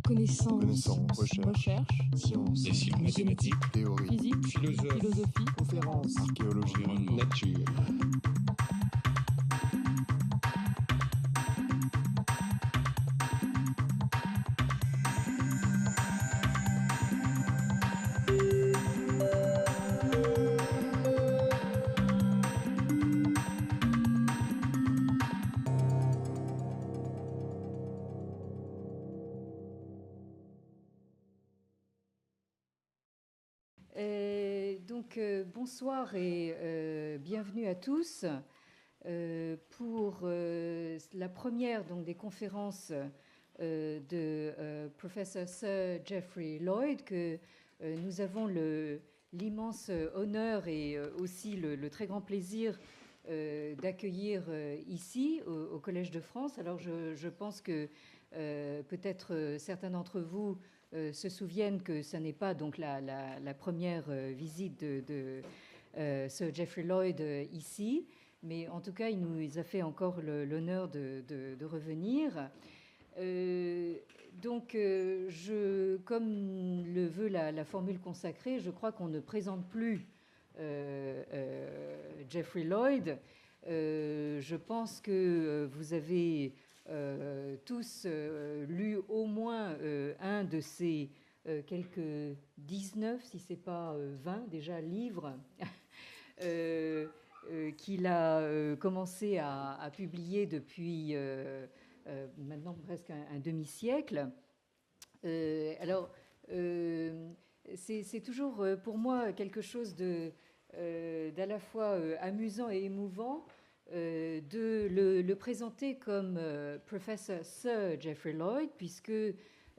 Connaissance, recherche, sciences, sciences, mathématiques, théorie, physique, philosophie, conférences, archéologie, nature. Bonsoir et bienvenue à tous pour la première des conférences de professeur Sir Geoffrey Lloyd que nous avons l'immense honneur et aussi le très grand plaisir d'accueillir ici au Collège de France. Alors je pense que peut-être certains d'entre vous se souviennent que ce n'est pas donc la première visite de Sir Geoffrey Lloyd ici, mais en tout cas, il nous a fait encore l'honneur de revenir. Comme le veut la formule consacrée, je crois qu'on ne présente plus Geoffrey Lloyd. Je pense que vous avez tous lu au moins un de ces quelques 19, si ce n'est pas 20 déjà, livres qu'il a commencé à publier depuis maintenant presque un demi-siècle. C'est toujours pour moi quelque chose d'à la fois amusant et émouvant de le présenter comme professeur Sir Geoffrey Lloyd, puisque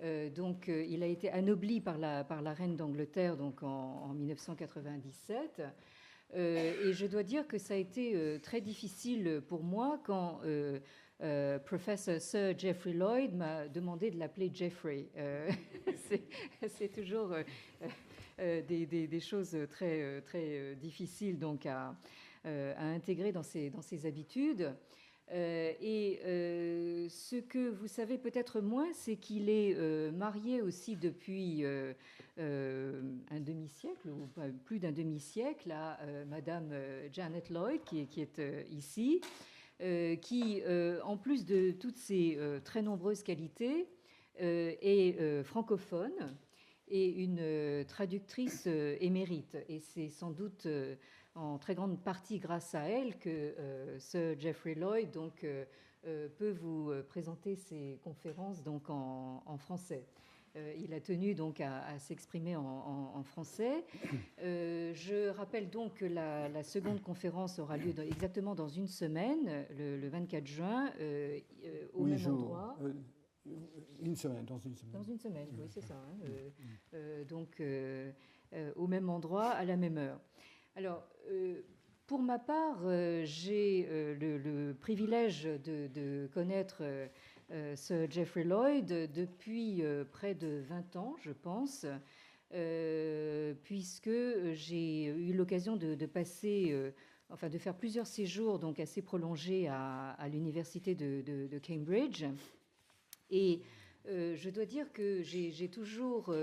il a été anobli par la reine d'Angleterre en 1997. Et je dois dire que ça a été très difficile pour moi quand professeur Sir Geoffrey Lloyd m'a demandé de l'appeler Geoffrey. C'est toujours des choses très, très difficiles à intégrer dans ses habitudes. Ce que vous savez peut-être moins, c'est qu'il est marié aussi depuis un demi-siècle, ou plus d'un demi-siècle, à Madame Janet Lloyd, qui est ici, qui, en plus de toutes ses très nombreuses qualités, est francophone et une traductrice émérite. Et c'est sans doute en très grande partie grâce à elle que Sir Geoffrey Lloyd peut vous présenter ses conférences en français. Il a tenu à s'exprimer en français. Je rappelle donc que la seconde conférence aura lieu exactement dans une semaine, le 24 juin, au même endroit. Une semaine, dans une semaine. Dans une semaine, oui, c'est ça. Au même endroit, à la même heure. Alors, pour ma part, j'ai le privilège de connaître Sir Geoffrey Lloyd depuis près de 20 ans, je pense, puisque j'ai eu l'occasion de passer, de faire plusieurs séjours assez prolongés à l'université de Cambridge. Et je dois dire que j'ai toujours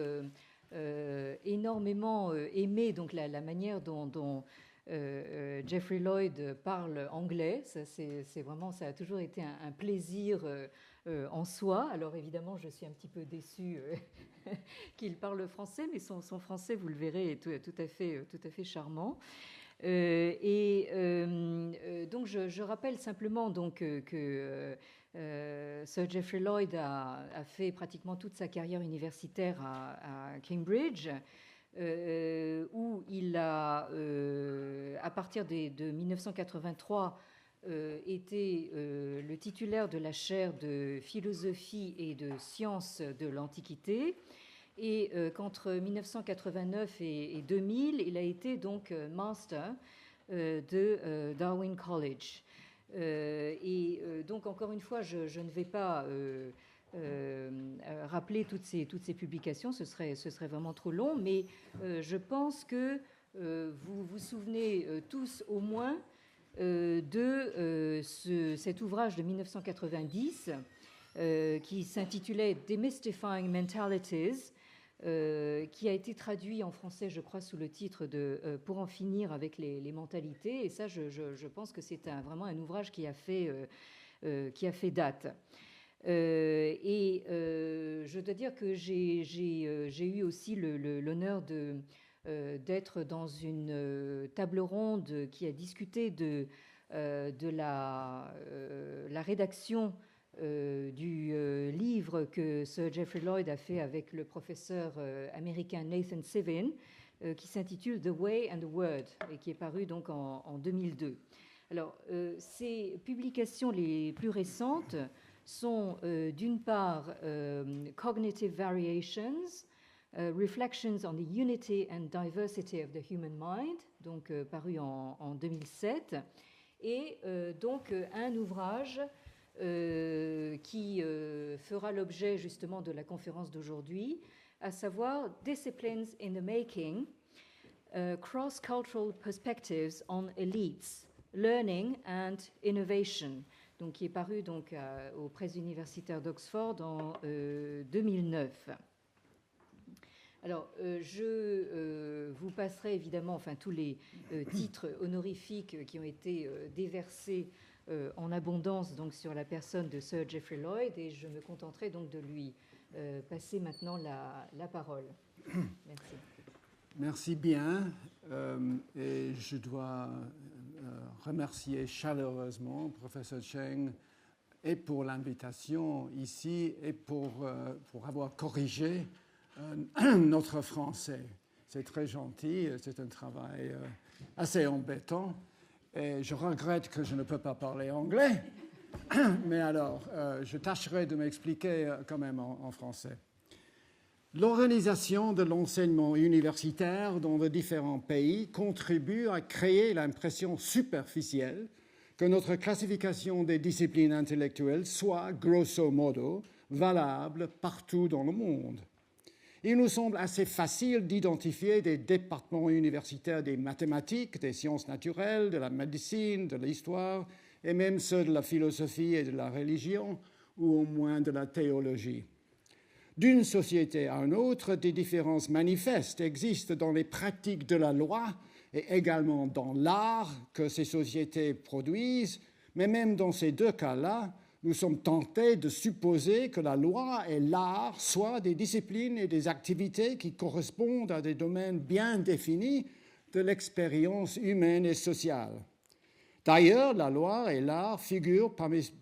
énormément aimé la manière dont Geoffrey Lloyd parle anglais. Ça a toujours été un plaisir en soi. Alors évidemment, je suis un petit peu déçue qu'il parle français, mais son français, vous le verrez, est tout à fait charmant. Je rappelle simplement que Sir Geoffrey Lloyd a fait pratiquement toute sa carrière universitaire à Cambridge, où il a, à partir de 1983, été le titulaire de la chaire de philosophie et de sciences de l'Antiquité, et qu'entre 1989 et 2000, il a été master de Darwin College. Encore une fois, je ne vais pas rappeler toutes ces publications, ce serait vraiment trop long, mais je pense que vous vous souvenez tous au moins de cet ouvrage de 1990 qui s'intitulait Demystifying Mentalities, qui a été traduit en français, je crois, sous le titre de Pour en finir avec les mentalités. Et ça, je pense que c'est vraiment un ouvrage qui a fait date. Je dois dire que j'ai eu aussi l'honneur d'être dans une table ronde qui a discuté de la rédaction du livre que Sir Geoffrey Lloyd a fait avec le professeur américain Nathan Sevin, qui s'intitule The Way and the Word et qui est paru donc en 2002. Alors, ces publications les plus récentes sont d'une part Cognitive Variations, Reflections on the Unity and Diversity of the Human Mind, donc paru en 2007, et donc un ouvrage qui fera l'objet justement de la conférence d'aujourd'hui, à savoir Disciplines in the Making, Cross-Cultural Perspectives on Elites, Learning and Innovation, donc qui est paru donc aux presses universitaires d'Oxford en 2009. Alors, je vous passerai évidemment tous les titres honorifiques qui ont été déversés en abondance donc, sur la personne de Sir Geoffrey Lloyd, et je me contenterai donc de lui passer maintenant la parole. Merci. Merci bien. Et je dois remercier chaleureusement le professeur Cheng et pour l'invitation ici et pour avoir corrigé notre français. C'est très gentil, c'est un travail assez embêtant. Et je regrette que je ne peux pas parler anglais, mais alors, je tâcherai de m'expliquer quand même en français. L'organisation de l'enseignement universitaire dans de différents pays contribue à créer l'impression superficielle que notre classification des disciplines intellectuelles soit, grosso modo, valable partout dans le monde. Il nous semble assez facile d'identifier des départements universitaires des mathématiques, des sciences naturelles, de la médecine, de l'histoire, et même ceux de la philosophie et de la religion, ou au moins de la théologie. D'une société à une autre, des différences manifestes existent dans les pratiques de la loi et également dans l'art que ces sociétés produisent, mais même dans ces deux cas-là, nous sommes tentés de supposer que la loi et l'art soient des disciplines et des activités qui correspondent à des domaines bien définis de l'expérience humaine et sociale. D'ailleurs, la loi et l'art figurent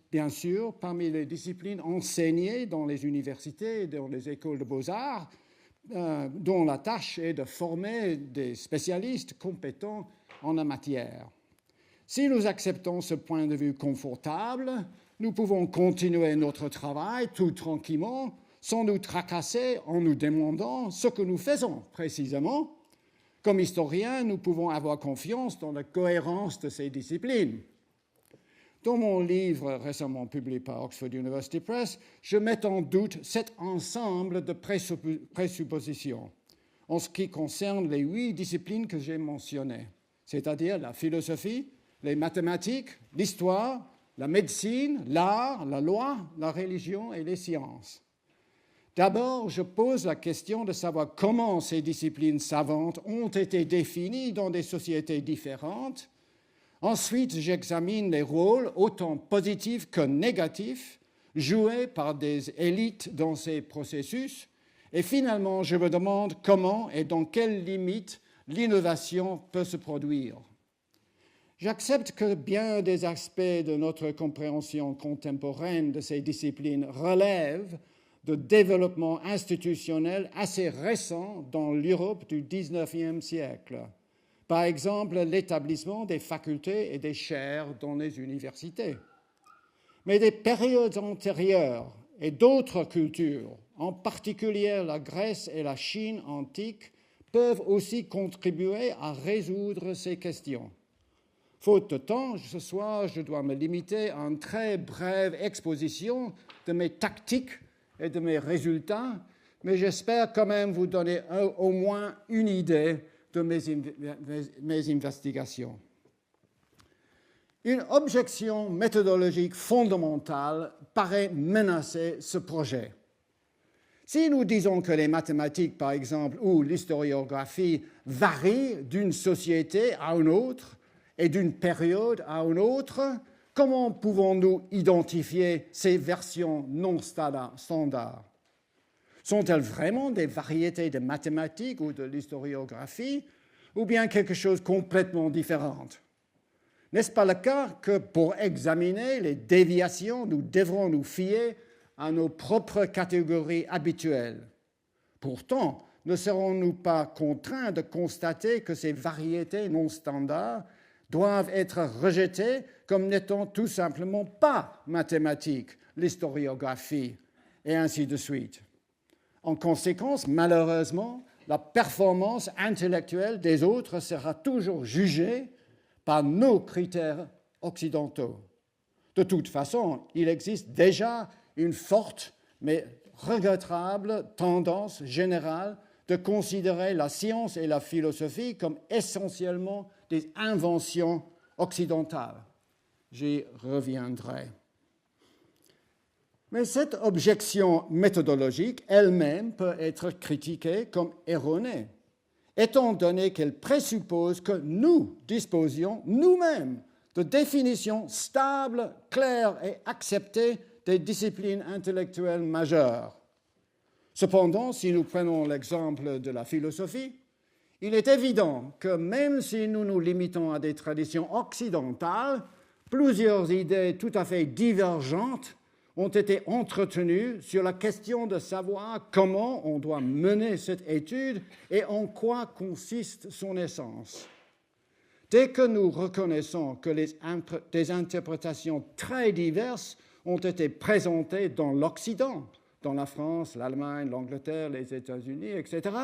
bien sûr parmi les disciplines enseignées dans les universités et dans les écoles de beaux-arts, dont la tâche est de former des spécialistes compétents en la matière. Si nous acceptons ce point de vue confortable, nous pouvons continuer notre travail tout tranquillement, sans nous tracasser en nous demandant ce que nous faisons précisément. Comme historiens, nous pouvons avoir confiance dans la cohérence de ces disciplines. Dans mon livre récemment publié par Oxford University Press, je mets en doute cet ensemble de présuppositions en ce qui concerne les 8 disciplines que j'ai mentionnées, c'est-à-dire la philosophie, les mathématiques, l'histoire, la médecine, l'art, la loi, la religion et les sciences. D'abord, je pose la question de savoir comment ces disciplines savantes ont été définies dans des sociétés différentes. Ensuite, j'examine les rôles, autant positifs que négatifs, joués par des élites dans ces processus. Et finalement, je me demande comment et dans quelles limites l'innovation peut se produire. J'accepte que bien des aspects de notre compréhension contemporaine de ces disciplines relèvent de développement institutionnel assez récent dans l'Europe du XIXe siècle. Par exemple, l'établissement des facultés et des chaires dans les universités. Mais des périodes antérieures et d'autres cultures, en particulier la Grèce et la Chine antiques, peuvent aussi contribuer à résoudre ces questions. Faute de temps, ce soir, je dois me limiter à une très brève exposition de mes tactiques et de mes résultats, mais j'espère quand même vous donner au moins une idée de mes investigations. Une objection méthodologique fondamentale paraît menacer ce projet. Si nous disons que les mathématiques, par exemple, ou l'historiographie varient d'une société à une autre et d'une période à une autre, comment pouvons-nous identifier ces versions non standards? Sont-elles vraiment des variétés de mathématiques ou de l'historiographie, ou bien quelque chose de complètement différent? N'est-ce pas le cas que pour examiner les déviations, nous devrons nous fier à nos propres catégories habituelles? Pourtant, ne serons-nous pas contraints de constater que ces variétés non standards doivent être rejetées comme n'étant tout simplement pas mathématiques, l'historiographie, et ainsi de suite? En conséquence, malheureusement, la performance intellectuelle des autres sera toujours jugée par nos critères occidentaux. De toute façon, il existe déjà une forte mais regrettable tendance générale de considérer la science et la philosophie comme essentiellement des inventions occidentales. J'y reviendrai. Mais cette objection méthodologique elle-même peut être critiquée comme erronée, étant donné qu'elle présuppose que nous disposions nous-mêmes de définitions stables, claires et acceptées des disciplines intellectuelles majeures. Cependant, si nous prenons l'exemple de la philosophie, il est évident que même si nous nous limitons à des traditions occidentales, plusieurs idées tout à fait divergentes ont été entretenues sur la question de savoir comment on doit mener cette étude et en quoi consiste son essence. Dès que nous reconnaissons que des interprétations très diverses ont été présentées dans l'Occident, dans la France, l'Allemagne, l'Angleterre, les États-Unis, etc.,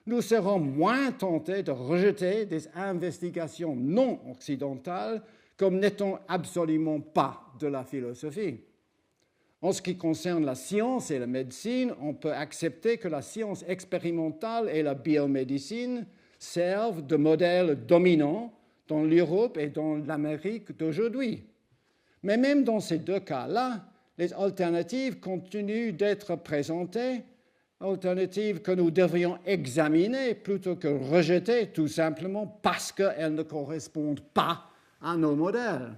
nous serons moins tentés de rejeter des investigations non occidentales comme n'étant absolument pas de la philosophie. En ce qui concerne la science et la médecine, on peut accepter que la science expérimentale et la biomédecine servent de modèles dominants dans l'Europe et dans l'Amérique d'aujourd'hui. Mais même dans ces deux cas-là, les alternatives continuent d'être présentées, alternatives que nous devrions examiner plutôt que rejeter tout simplement parce qu'elles ne correspondent pas à nos modèles.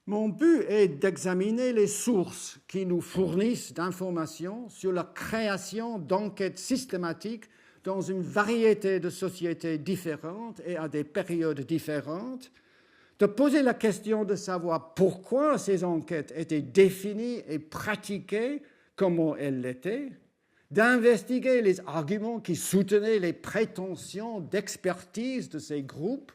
Mon but est d'examiner les sources qui nous fournissent d'informations sur la création d'enquêtes systématiques dans une variété de sociétés différentes et à des périodes différentes, de poser la question de savoir pourquoi ces enquêtes étaient définies et pratiquées, comment elles l'étaient, d'investiguer les arguments qui soutenaient les prétentions d'expertise de ces groupes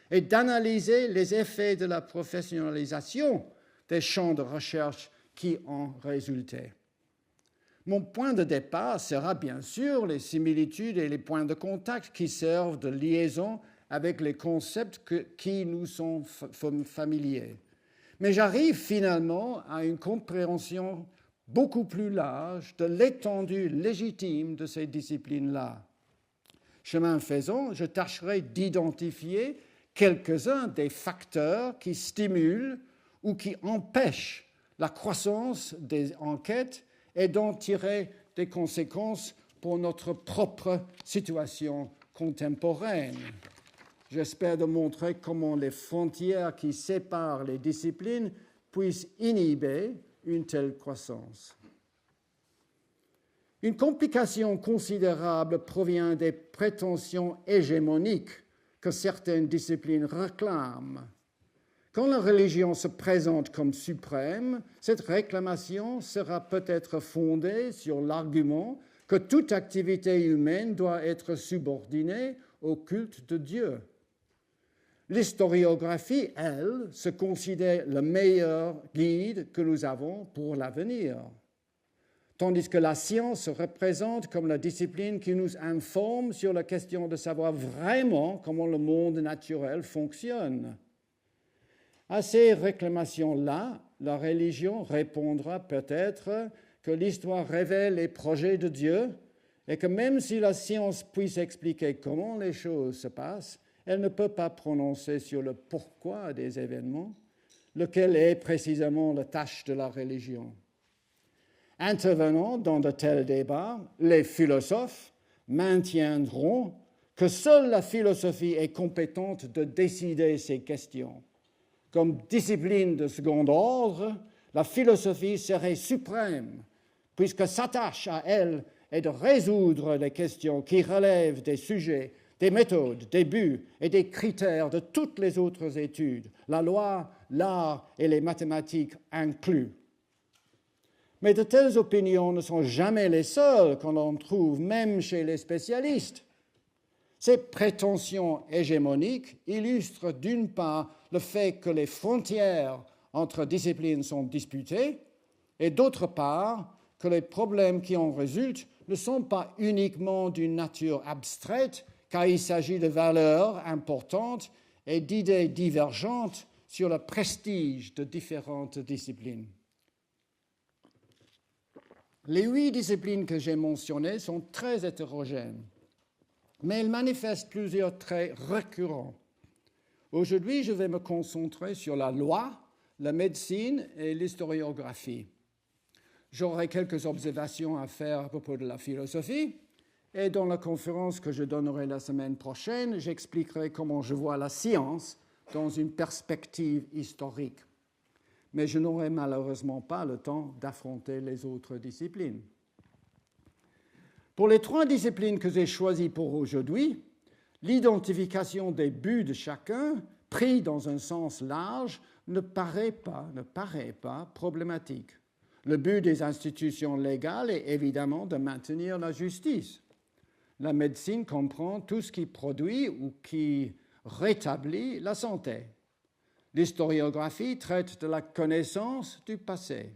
et d'analyser les effets de la professionnalisation des champs de recherche qui en résultaient. Mon point de départ sera bien sûr les similitudes et les points de contact qui servent de liaison avec les concepts qui nous sont familiers. Mais j'arrive finalement à une compréhension beaucoup plus large de l'étendue légitime de ces disciplines-là. Chemin faisant, je tâcherai d'identifier quelques-uns des facteurs qui stimulent ou qui empêchent la croissance des enquêtes et d'en tirer des conséquences pour notre propre situation contemporaine. J'espère de montrer comment les frontières qui séparent les disciplines puissent inhiber une telle croissance. Une complication considérable provient des prétentions hégémoniques que certaines disciplines réclament. Quand la religion se présente comme suprême, cette réclamation sera peut-être fondée sur l'argument que toute activité humaine doit être subordonnée au culte de Dieu. L'historiographie, elle, se considère le meilleur guide que nous avons pour l'avenir, tandis que la science se représente comme la discipline qui nous informe sur la question de savoir vraiment comment le monde naturel fonctionne. À ces réclamations-là, la religion répondra peut-être que l'histoire révèle les projets de Dieu et que même si la science puisse expliquer comment les choses se passent, elle ne peut pas prononcer sur le pourquoi des événements, lequel est précisément la tâche de la religion. Intervenant dans de tels débats, les philosophes maintiendront que seule la philosophie est compétente de décider ces questions. Comme discipline de second ordre, la philosophie serait suprême, puisque sa tâche à elle est de résoudre les questions qui relèvent des sujets, des méthodes, des buts et des critères de toutes les autres études, la loi, l'art et les mathématiques inclus. Mais de telles opinions ne sont jamais les seules qu'on en trouve, même chez les spécialistes. Ces prétentions hégémoniques illustrent d'une part le fait que les frontières entre disciplines sont disputées et d'autre part que les problèmes qui en résultent ne sont pas uniquement d'une nature abstraite, car il s'agit de valeurs importantes et d'idées divergentes sur le prestige de différentes disciplines. Les 8 disciplines que j'ai mentionnées sont très hétérogènes, mais elles manifestent plusieurs traits récurrents. Aujourd'hui, je vais me concentrer sur la loi, la médecine et l'historiographie. J'aurai quelques observations à faire à propos de la philosophie, et dans la conférence que je donnerai la semaine prochaine, j'expliquerai comment je vois la science dans une perspective historique. Mais je n'aurai malheureusement pas le temps d'affronter les autres disciplines. Pour les 3 disciplines que j'ai choisies pour aujourd'hui, l'identification des buts de chacun, pris dans un sens large, ne paraît pas problématique. Le but des institutions légales est évidemment de maintenir la justice. La médecine comprend tout ce qui produit ou qui rétablit la santé. L'historiographie traite de la connaissance du passé.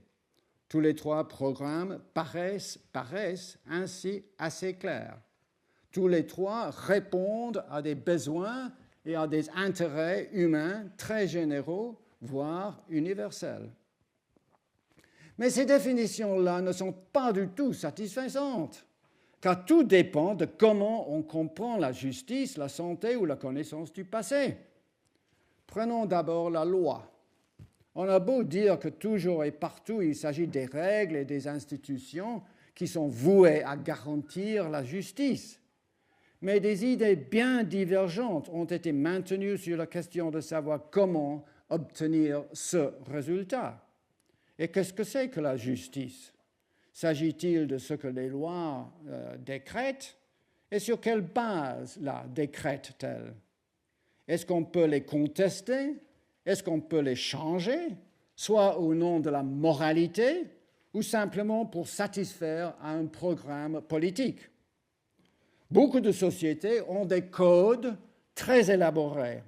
Tous les 3 programmes paraissent ainsi assez clairs. Tous les 3 répondent à des besoins et à des intérêts humains très généraux, voire universels. Mais ces définitions-là ne sont pas du tout satisfaisantes, car tout dépend de comment on comprend la justice, la santé ou la connaissance du passé. Prenons d'abord la loi. On a beau dire que toujours et partout il s'agit des règles et des institutions qui sont vouées à garantir la justice. Mais des idées bien divergentes ont été maintenues sur la question de savoir comment obtenir ce résultat. Et qu'est-ce que c'est que la justice? S'agit-il de ce que les lois décrètent? Et sur quelle base la décrètent-elles? Est-ce qu'on peut les contester? Est-ce qu'on peut les changer, soit au nom de la moralité ou simplement pour satisfaire à un programme politique? Beaucoup de sociétés ont des codes très élaborés,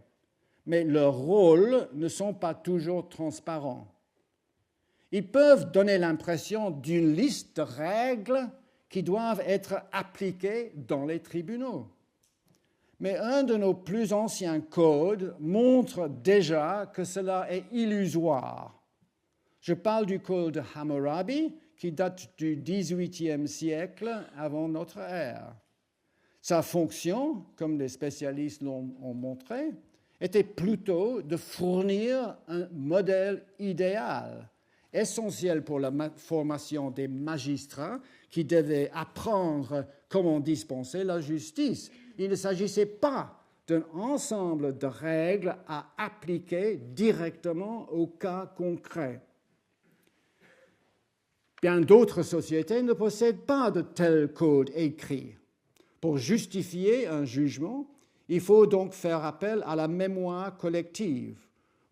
mais leurs rôles ne sont pas toujours transparents. Ils peuvent donner l'impression d'une liste de règles qui doivent être appliquées dans les tribunaux. Mais un de nos plus anciens codes montre déjà que cela est illusoire. Je parle du code de Hammurabi, qui date du XVIIIe siècle avant notre ère. Sa fonction, comme les spécialistes l'ont montré, était plutôt de fournir un modèle idéal, essentiel pour la formation des magistrats qui devaient apprendre comment dispenser la justice. Il ne s'agissait pas d'un ensemble de règles à appliquer directement au cas concret. Bien d'autres sociétés ne possèdent pas de tels codes écrits. Pour justifier un jugement, il faut donc faire appel à la mémoire collective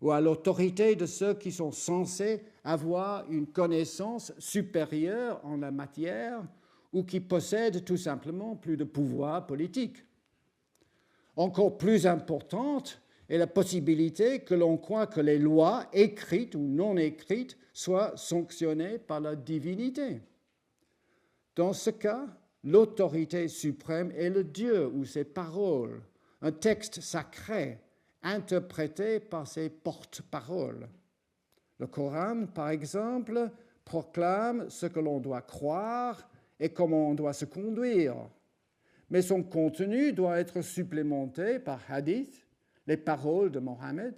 ou à l'autorité de ceux qui sont censés avoir une connaissance supérieure en la matière ou qui possèdent tout simplement plus de pouvoir politique. Encore plus importante est la possibilité que l'on croit que les lois, écrites ou non écrites, soient sanctionnées par la divinité. Dans ce cas, l'autorité suprême est le Dieu ou ses paroles, un texte sacré interprété par ses porte-paroles. Le Coran, par exemple, proclame ce que l'on doit croire et comment on doit se conduire. Mais son contenu doit être supplémenté par hadiths les paroles de Mohammed,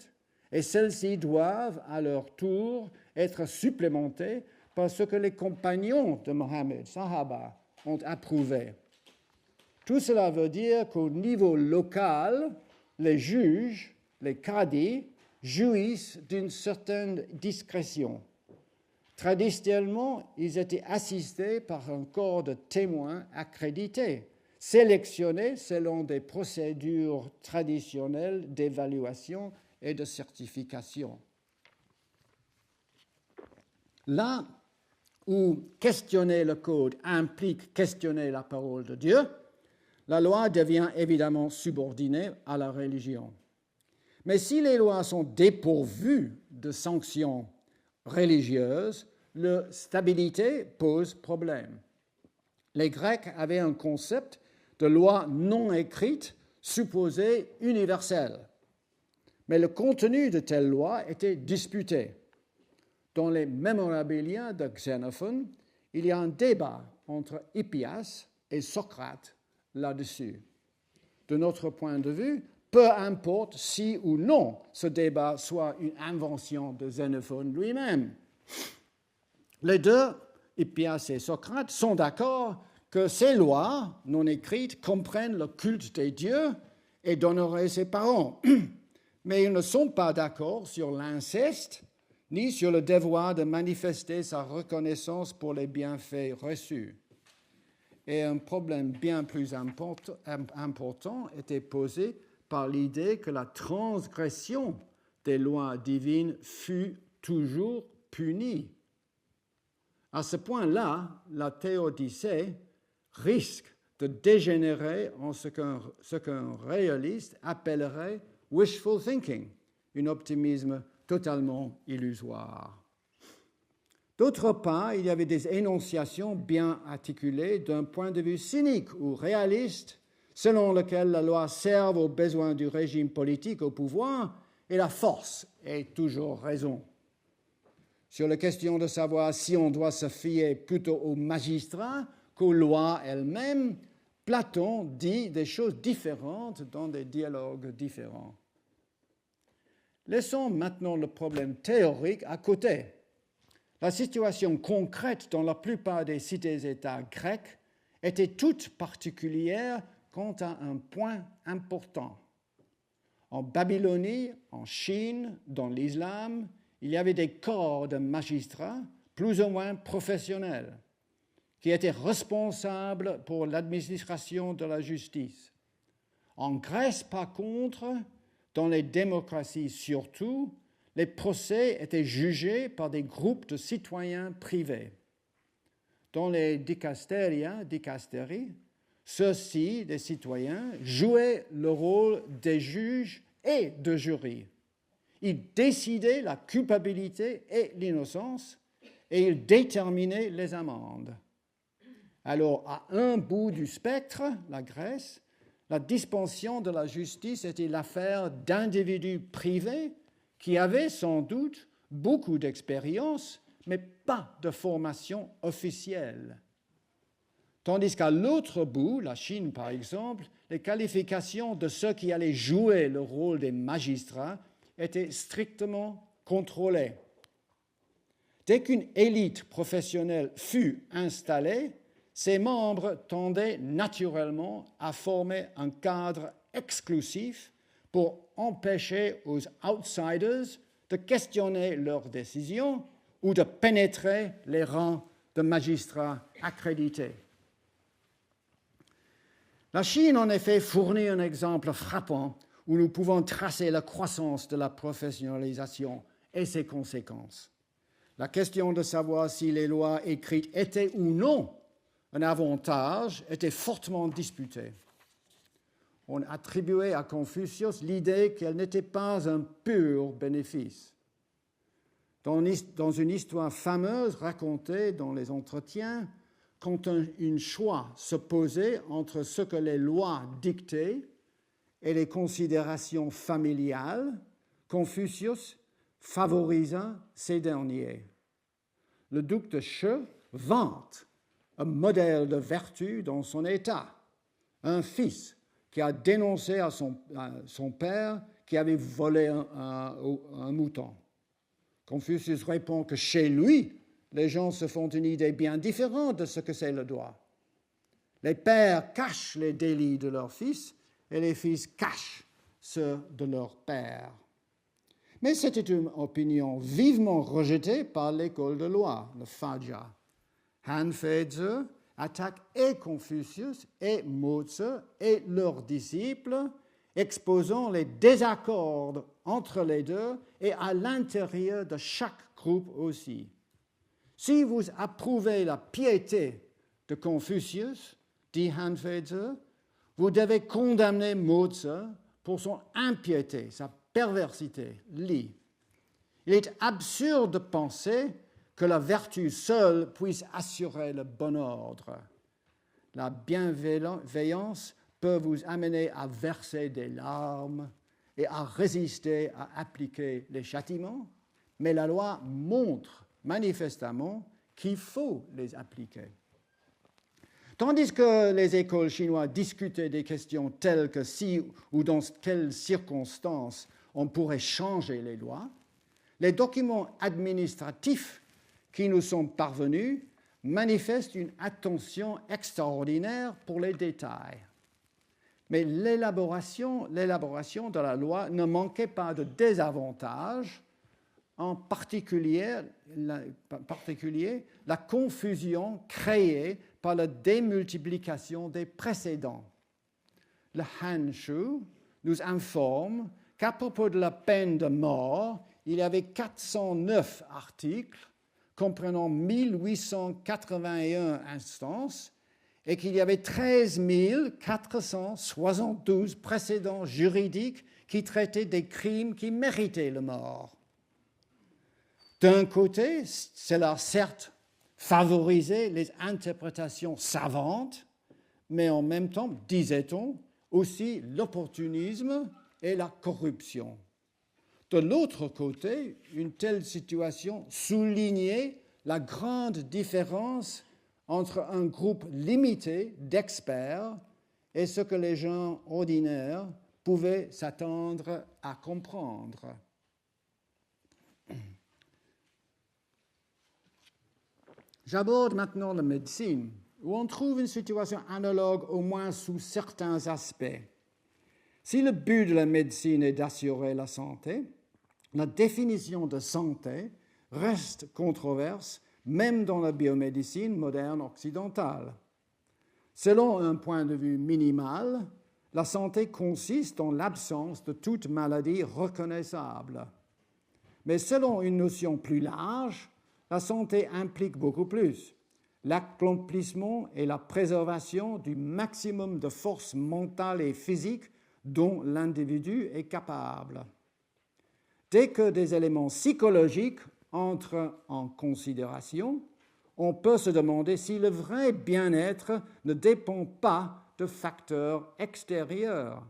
et celles-ci doivent à leur tour être supplémentées par ce que les compagnons de Mohammed, Sahaba, ont approuvé. Tout cela veut dire qu'au niveau local, les juges, les qadis, jouissent d'une certaine discrétion. Traditionnellement, ils étaient assistés par un corps de témoins accrédités, sélectionnés selon des procédures traditionnelles d'évaluation et de certification. Là où questionner le code implique questionner la parole de Dieu, la loi devient évidemment subordonnée à la religion. Mais si les lois sont dépourvues de sanctions religieuses, leur stabilité pose problème. Les Grecs avaient un concept de loi non écrite supposée universelle. Mais le contenu de telles lois était disputé. Dans les Mémorabilia de Xénophon, il y a un débat entre Hippias et Socrate là-dessus. De notre point de vue, peu importe si ou non ce débat soit une invention de Xénophon lui-même. Les deux, Hippias et Socrate, sont d'accord que ces lois non écrites comprennent le culte des dieux et d'honorer ses parents. Mais ils ne sont pas d'accord sur l'inceste ni sur le devoir de manifester sa reconnaissance pour les bienfaits reçus. Et un problème bien plus important était posé par l'idée que la transgression des lois divines fut toujours punie. À ce point-là, la théodicée risque de dégénérer en ce qu'un réaliste appellerait wishful thinking, un optimisme totalement illusoire. D'autre part, il y avait des énonciations bien articulées d'un point de vue cynique ou réaliste, selon lequel la loi serve aux besoins du régime politique au pouvoir et la force ait toujours raison. Sur la question de savoir si on doit se fier plutôt aux magistrats qu'aux lois elles-mêmes, Platon dit des choses différentes dans des dialogues différents. Laissons maintenant le problème théorique à côté. La situation concrète dans la plupart des cités-États grecs était toute particulière quant à un point important. En Babylonie, en Chine, dans l'islam, il y avait des corps de magistrats plus ou moins professionnels qui étaient responsables pour l'administration de la justice. En Grèce, par contre, dans les démocraties surtout, les procès étaient jugés par des groupes de citoyens privés. Dans les dicastéries, ceux-ci, des citoyens, jouaient le rôle des juges et de jurys. Ils décidaient la culpabilité et l'innocence et ils déterminaient les amendes. Alors, à un bout du spectre, la Grèce, la dispensation de la justice était l'affaire d'individus privés qui avaient sans doute beaucoup d'expérience, mais pas de formation officielle. Tandis qu'à l'autre bout, la Chine par exemple, les qualifications de ceux qui allaient jouer le rôle des magistrats étaient strictement contrôlées. Dès qu'une élite professionnelle fut installée, ses membres tendaient naturellement à former un cadre exclusif pour empêcher aux outsiders de questionner leurs décisions ou de pénétrer les rangs de magistrats accrédités. La Chine, en effet, fournit un exemple frappant où nous pouvons tracer la croissance de la professionnalisation et ses conséquences. La question de savoir si les lois écrites étaient ou non un avantage était fortement disputée. On attribuait à Confucius l'idée qu'elle n'était pas un pur bénéfice. Dans une histoire fameuse racontée dans les entretiens, quand un choix se posait entre ce que les lois dictaient et les considérations familiales, Confucius favorisa ces derniers. Le duc de She vante un modèle de vertu dans son état, un fils qui a dénoncé à son père qui avait volé un mouton. Confucius répond que chez lui, les gens se font une idée bien différente de ce que c'est le droit. Les pères cachent les délits de leurs fils et les fils cachent ceux de leurs pères. Mais c'était une opinion vivement rejetée par l'école de loi, le Fajia. Han Feizi attaque et Confucius et Mozi et leurs disciples, exposant les désaccords entre les deux et à l'intérieur de chaque groupe aussi. Si vous approuvez la piété de Confucius, dit Han Feizi, vous devez condamner Mozi pour son impiété, sa perversité, Li. Il est absurde de penser que la vertu seule puisse assurer le bon ordre. La bienveillance peut vous amener à verser des larmes et à résister à appliquer les châtiments, mais la loi montre manifestement qu'il faut les appliquer. Tandis que les écoles chinoises discutaient des questions telles que si ou dans quelles circonstances on pourrait changer les lois, les documents administratifs qui nous sont parvenus manifestent une attention extraordinaire pour les détails. Mais l'élaboration de la loi ne manquait pas de désavantages, en particulier la confusion créée par la démultiplication des précédents. Le Hanshu nous informe qu'à propos de la peine de mort, il y avait 409 articles comprenant 1881 instances et qu'il y avait 13 472 précédents juridiques qui traitaient des crimes qui méritaient la mort. D'un côté, cela a certes favorisé les interprétations savantes, mais en même temps, disait-on, aussi l'opportunisme et la corruption. De l'autre côté, une telle situation soulignait la grande différence entre un groupe limité d'experts et ce que les gens ordinaires pouvaient s'attendre à comprendre. J'aborde maintenant la médecine, où on trouve une situation analogue au moins sous certains aspects. Si le but de la médecine est d'assurer la santé, la définition de santé reste controverse, même dans la biomédecine moderne occidentale. Selon un point de vue minimal, la santé consiste en l'absence de toute maladie reconnaissable. Mais selon une notion plus large, la santé implique beaucoup plus. L'accomplissement et la préservation du maximum de force mentale et physique dont l'individu est capable. Dès que des éléments psychologiques entrent en considération, on peut se demander si le vrai bien-être ne dépend pas de facteurs extérieurs.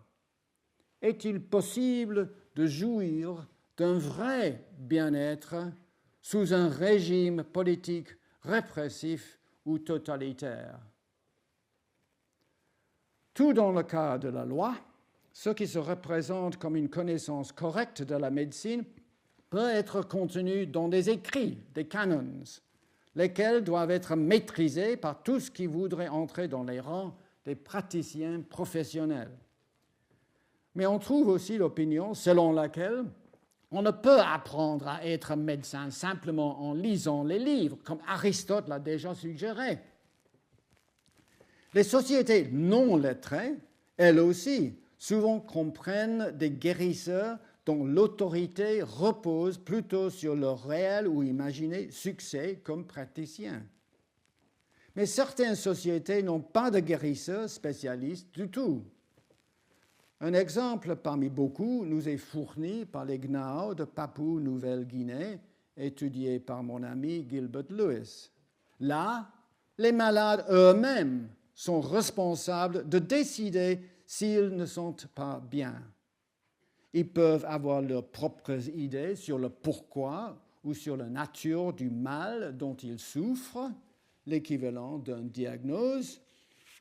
Est-il possible de jouir d'un vrai bien-être sous un régime politique répressif ou totalitaire? Tout dans le cas de la loi, ce qui se représente comme une connaissance correcte de la médecine peut être contenu dans des écrits, des canons, lesquels doivent être maîtrisés par tous qui voudraient entrer dans les rangs des praticiens professionnels. Mais on trouve aussi l'opinion selon laquelle on ne peut apprendre à être médecin simplement en lisant les livres, comme Aristote l'a déjà suggéré. Les sociétés non lettrées, elles aussi, souvent comprennent des guérisseurs dont l'autorité repose plutôt sur leur réel ou imaginé succès comme praticiens. Mais certaines sociétés n'ont pas de guérisseurs spécialistes du tout. Un exemple parmi beaucoup nous est fourni par les Gnao de Papou-Nouvelle-Guinée, étudié par mon ami Gilbert Lewis. Là, les malades eux-mêmes sont responsables de décider s'ils ne sont pas bien. Ils peuvent avoir leurs propres idées sur le pourquoi ou sur la nature du mal dont ils souffrent, l'équivalent d'une diagnose,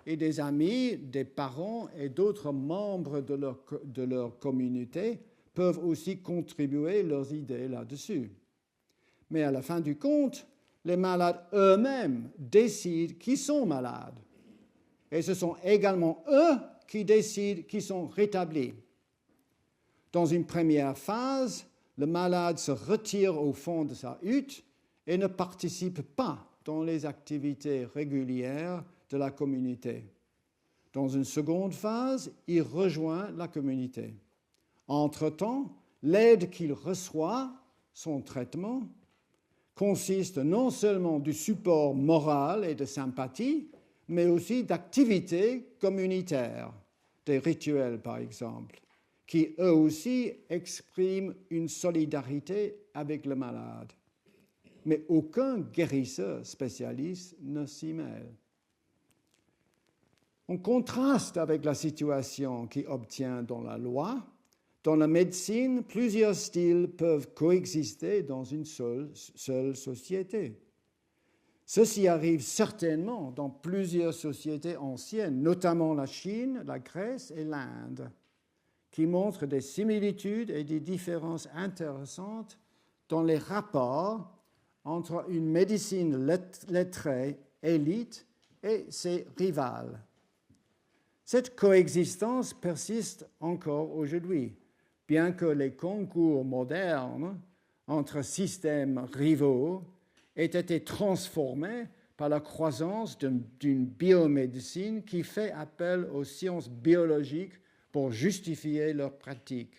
et des amis, des parents et d'autres membres de leur communauté peuvent aussi contribuer leurs idées là-dessus. Mais à la fin du compte, les malades eux-mêmes décident qu'ils sont malades. Et ce sont également eux qui décident qu'ils sont rétablis. Dans une première phase, le malade se retire au fond de sa hutte et ne participe pas dans les activités régulières de la communauté. Dans une seconde phase, il rejoint la communauté. Entre-temps, l'aide qu'il reçoit, son traitement, consiste non seulement du support moral et de sympathie, mais aussi d'activités communautaires, des rituels par exemple, qui eux aussi expriment une solidarité avec le malade. Mais aucun guérisseur spécialiste ne s'y mêle. En contraste avec la situation qui obtient dans la loi, dans la médecine, plusieurs styles peuvent coexister dans une seule société. Ceci arrive certainement dans plusieurs sociétés anciennes, notamment la Chine, la Grèce et l'Inde, qui montrent des similitudes et des différences intéressantes dans les rapports entre une médecine lettrée, élite, et ses rivales. Cette coexistence persiste encore aujourd'hui, bien que les concours modernes entre systèmes rivaux aient été transformés par la croissance d'une biomédecine qui fait appel aux sciences biologiques pour justifier leur pratique.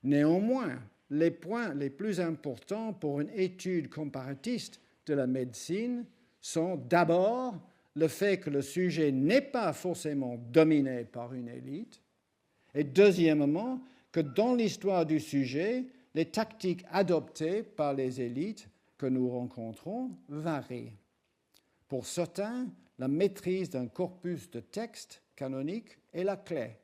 Néanmoins, les points les plus importants pour une étude comparatiste de la médecine sont d'abord le fait que le sujet n'est pas forcément dominé par une élite, et deuxièmement, que dans l'histoire du sujet, les tactiques adoptées par les élites que nous rencontrons varient. Pour certains, la maîtrise d'un corpus de textes canoniques est la clé,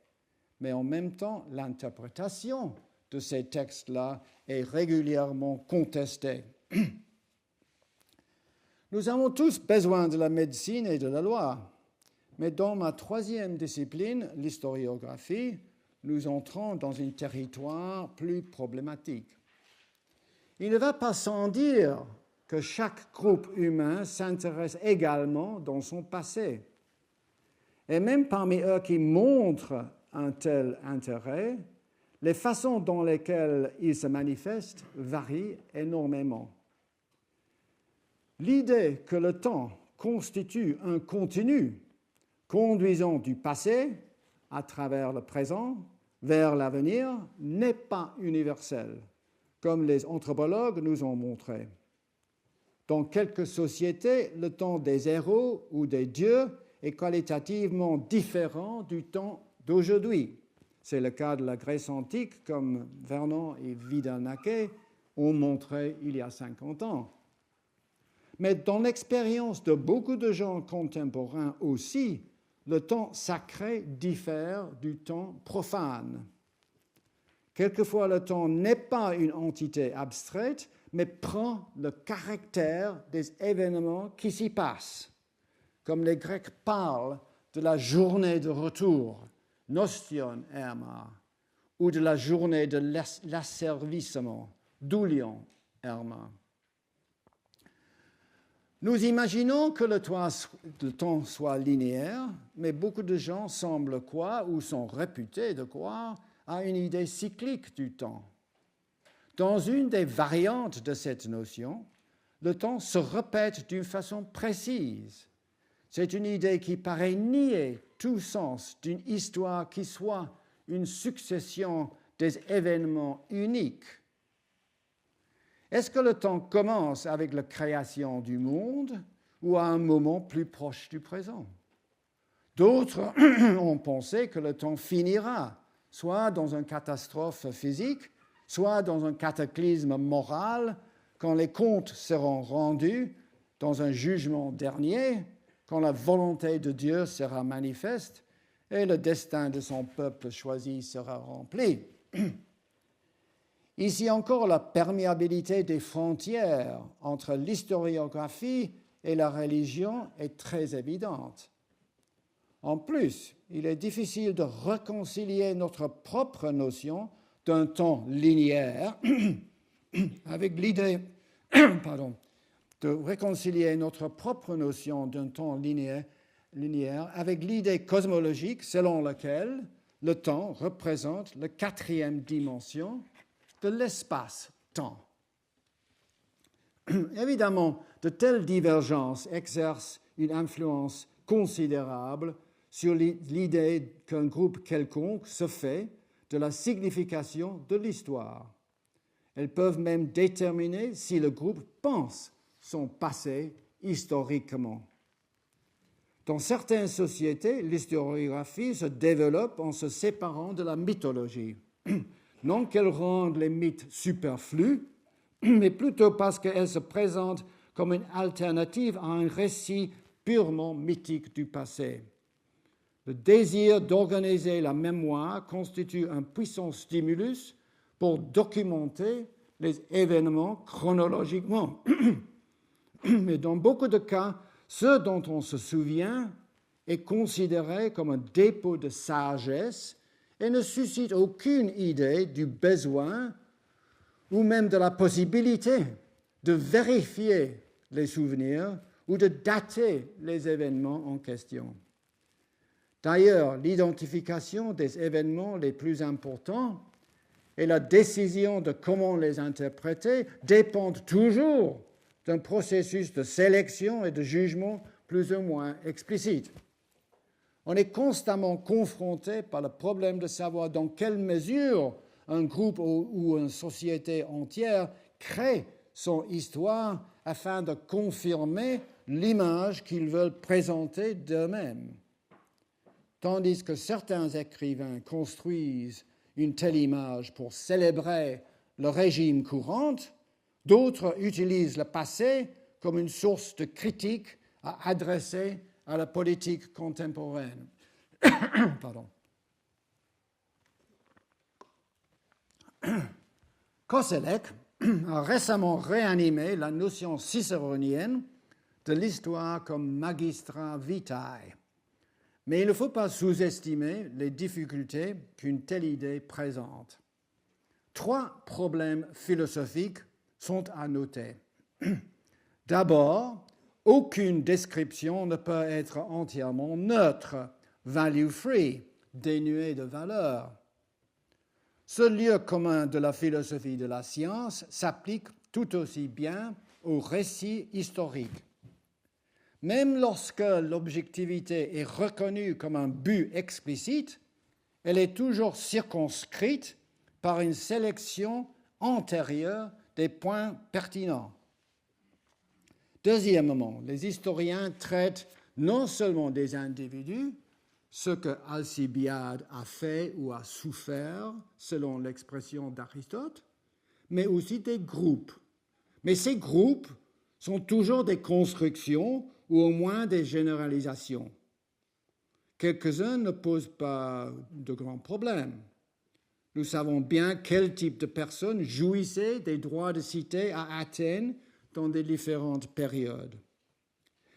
mais en même temps, l'interprétation de ces textes-là est régulièrement contestée. Nous avons tous besoin de la médecine et de la loi, mais dans ma troisième discipline, l'historiographie, nous entrons dans un territoire plus problématique. Il ne va pas sans dire que chaque groupe humain s'intéresse également dans son passé. Et même parmi eux qui montrent un tel intérêt, les façons dans lesquelles ils se manifestent varient énormément. L'idée que le temps constitue un continu conduisant du passé à travers le présent vers l'avenir n'est pas universelle, comme les anthropologues nous ont montré. Dans quelques sociétés, le temps des héros ou des dieux est qualitativement différent du temps d'aujourd'hui. C'est le cas de la Grèce antique, comme Vernon et Vidal-Naquet ont montré il y a 50 ans. Mais dans l'expérience de beaucoup de gens contemporains aussi, le temps sacré diffère du temps profane. Quelquefois, le temps n'est pas une entité abstraite, mais prend le caractère des événements qui s'y passent. Comme les Grecs parlent de la journée de retour, nosttion erma, ou de la journée de l'asservissement, doulion erma. Nous imaginons que le temps soit linéaire, mais beaucoup de gens semblent croire, ou sont réputés de croire, à une idée cyclique du temps. Dans une des variantes de cette notion, le temps se répète d'une façon précise. C'est une idée qui paraît nier tout sens d'une histoire qui soit une succession des événements uniques. Est-ce que le temps commence avec la création du monde ou à un moment plus proche du présent? D'autres ont pensé que le temps finira, soit dans une catastrophe physique, soit dans un cataclysme moral, quand les comptes seront rendus dans un jugement dernier, quand la volonté de Dieu sera manifeste et le destin de son peuple choisi sera rempli. Ici encore, la perméabilité des frontières entre l'historiographie et la religion est très évidente. En plus, il est difficile de réconcilier notre propre notion d'un temps linéaire, avec l'idée de réconcilier notre propre notion d'un temps linéaire avec l'idée cosmologique selon laquelle le temps représente la quatrième dimension de l'espace-temps. Évidemment, de telles divergences exercent une influence considérable sur l'idée qu'un groupe quelconque se fait de la signification de l'histoire. Elles peuvent même déterminer si le groupe pense son passé historiquement. Dans certaines sociétés, l'historiographie se développe en se séparant de la mythologie. Non qu'elle rende les mythes superflus, mais plutôt parce qu'elle se présente comme une alternative à un récit purement mythique du passé. Le désir d'organiser la mémoire constitue un puissant stimulus pour documenter les événements chronologiquement. Mais dans beaucoup de cas, ce dont on se souvient est considéré comme un dépôt de sagesse et ne suscite aucune idée du besoin ou même de la possibilité de vérifier les souvenirs ou de dater les événements en question. D'ailleurs, l'identification des événements les plus importants et la décision de comment les interpréter dépendent toujours d'un processus de sélection et de jugement plus ou moins explicite. On est constamment confronté par le problème de savoir dans quelle mesure un groupe ou une société entière crée son histoire afin de confirmer l'image qu'ils veulent présenter d'eux-mêmes. Tandis que certains écrivains construisent une telle image pour célébrer le régime courant, d'autres utilisent le passé comme une source de critique à adresser à la politique contemporaine. Pardon. Koselleck a récemment réanimé la notion cicéronienne de l'histoire comme magistra vitae. Mais il ne faut pas sous-estimer les difficultés qu'une telle idée présente. 3 problèmes philosophiques sont à noter. D'abord, aucune description ne peut être entièrement neutre, value-free, dénuée de valeur. Ce lieu commun de la philosophie de la science s'applique tout aussi bien au récit historique. Même lorsque l'objectivité est reconnue comme un but explicite, elle est toujours circonscrite par une sélection antérieure des points pertinents. Deuxièmement, les historiens traitent non seulement des individus, ce que Alcibiade a fait ou a souffert, selon l'expression d'Aristote, mais aussi des groupes. Mais ces groupes sont toujours des constructions ou au moins des généralisations. Quelques-uns ne posent pas de grands problèmes. Nous savons bien quel type de personnes jouissaient des droits de cité à Athènes dans des différentes périodes.